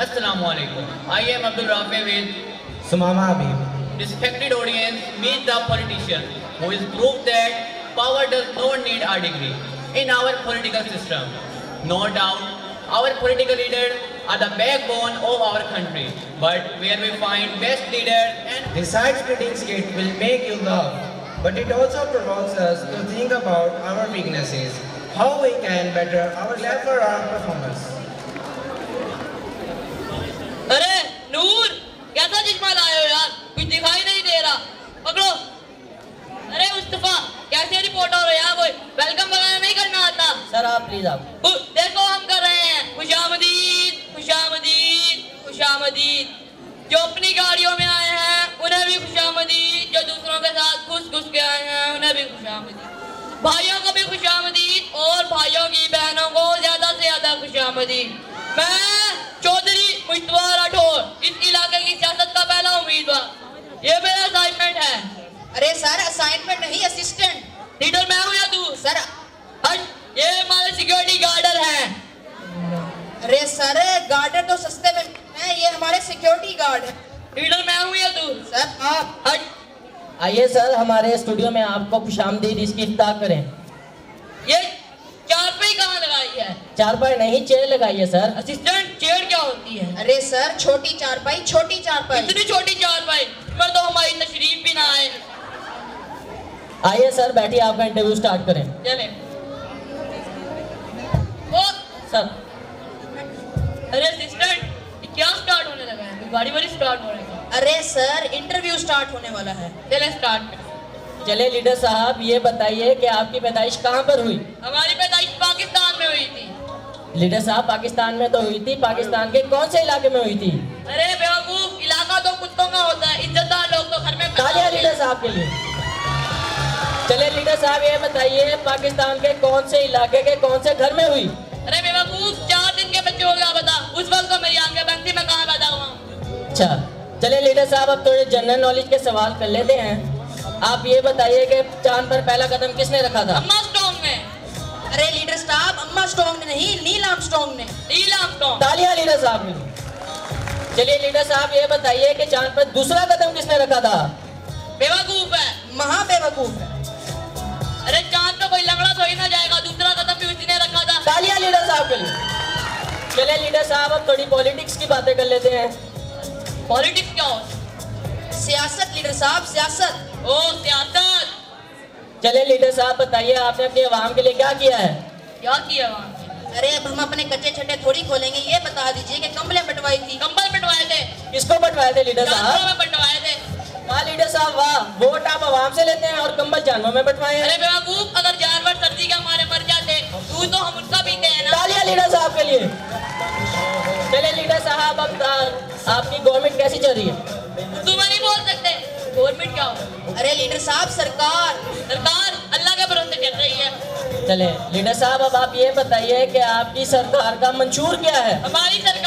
Assalamu alaikum. I am Abdul Rafi with Sumama Habib. respected audience. Meet the politician who is proved that power does not need a degree in our political system. No doubt, our political leaders are the backbone of our country. But where we find best leaders and The side-splitting skit will make you laugh, but it also provokes us to think about our weaknesses, how we can better our level our performance. अरे नूर कैसा चश्मा लाए हो यार, कुछ दिखाई नहीं दे रहा। पकड़ो। अरे मुस्तफा कैसे रिपोर्टर हो यार, कोई वेलकम वगैरह नहीं करना आता? सर आप प्लीज आप देखो हम कर रहे हैं खुशामदीद खुशामदीद खुशामदीद। जो अपनी गाड़ियों में आए हैं उन्हें भी खुशामदीद, जो दूसरों के साथ घुस घुस के आए हैं उन्हें भी खुशामदीद। भाइयों को भी खुशामदीद और भाइयों की बहनों को ज्यादा से ज्यादा खुशामदीद। मैं चौधरी मुस्तफा राठौर, इस इलाके की सियासत का पहला उम्मीदवार। ये मेरा असाइनमेंट है। अरे सर असाइनमेंट नहीं असिस्टेंट। लीडर मैं हूँ या तू? सर हट, ये हमारे सिक्योरिटी गार्डर हैं। अरे सर गार्डर तो सस्ते में हैं, ये हमारे सिक्योरिटी गार्ड हैं। लीडर मैं हूँ या तू? सर आप हट। आइए सर हमारे स्टूडियो में आपको खुशामदीद इसकी इफ्ताह करें। ये चारपाई कहाँ लगाई है? चारपाई नहीं चेयर लगाइए सर। असिस्टेंट चेयर क्या होती है? अरे सर छोटी चारपाई, छोटी चारपाई। इतनी छोटी चारपाई पर तो हमारी तशरीफ भी ना आए। आइए सर बैठिए, आपका इंटरव्यू स्टार्ट करें। चले। ओ सर अरे असिस्टेंट ये क्या स्टार्ट होने लगा है? गाड़ी वाड़ी स्टार्ट हो रही है। अरे सर इंटरव्यू स्टार्ट होने वाला है। चले स्टार्ट। चले लीडर साहब ये बताइए कि आपकी पैदाइश कहाँ पर हुई? हमारी पैदाइश पाकिस्तान में हुई थी। लीडर साहब पाकिस्तान में तो हुई थी, पाकिस्तान के कौन से इलाके में हुई थी? अरे बेवकूफ, इलाका तो कुत्तों का होता है, इज्जतदार लोग तो घर में तालियां लीडर साहब के लिए। चले लीडर साहब ये बताइए पाकिस्तान के कौन से इलाके के कौन से घर में हुई? अरे बेवकूफ, 4 दिन के बच्चे हो गया बता, उस वक्त तो मेरी आंखें बंद थी, मैं कहाँ पैदा हुआ? अच्छा चले लीडर साहब अब थोड़े जनरल नॉलेज के सवाल कर लेते हैं। आप ये बताइए कि चांद पर पहला कदम किसने रखा था? अम्मा स्टोन में। अरे लीडर साहब अम्मा स्ट्रॉन्ग ने नहीं, नील आर्मस्ट्रॉन्ग ने। Neil Armstrong. तालियां लीडर साहब के लिए। चलिए लीडर साहब ये बताइए कि चांद पर दूसरा कदम किसने रखा था? बेवकूफ है। महा बेवकूफ है। अरे चांद पे कोई लंगड़ा थोड़ी ना जाएगा, दूसरा कदम भी उसी ने रखा था। तालियां लीडर साहब के लिए। चलिए लीडर साहब अब थोड़ी पॉलिटिक्स की बातें कर लेते हैं। पॉलिटिक्स क्या होता? सियासत लीडर साहब सियासत। ओ सियासत। चलिए लीडर साहब बताइए आपने अपनी आवाम के लिए क्या किया है? क्या किया वहाँ? अरे अब हम अपने कच्चे छट्टे थोड़ी खोलेंगे, ये बता दीजिए कि कंबलें बंटवाई थी। कंबल बंटवाए थे। किसको बंटवाए थे लीडर जानवरों साहब? में बंटवाए थे। वाह लीडर साहब वाह, वोट आप आवाम से लेते हैं और कंबल जानवरों में बंटवाए हैं। अरे बेवकूफ, अगर जानवर सर्दी के हमारे मर जाते दूध तो हम उसका पीते हैं ना। तालियां लीडर साहब के लिए। चलिए लीडर साहब अब आपकी गवर्नमेंट कैसी चल रही है? उर्दू में नहीं बोल सकते। गवर्नमेंट क्या हो? अरे लीडर साहब सरकार अल्लाह के भरोसे चल रही है। चले लीडर साहब अब आप ये बताइए कि आपकी सरकार का मंशूर क्या है? हमारी सरकार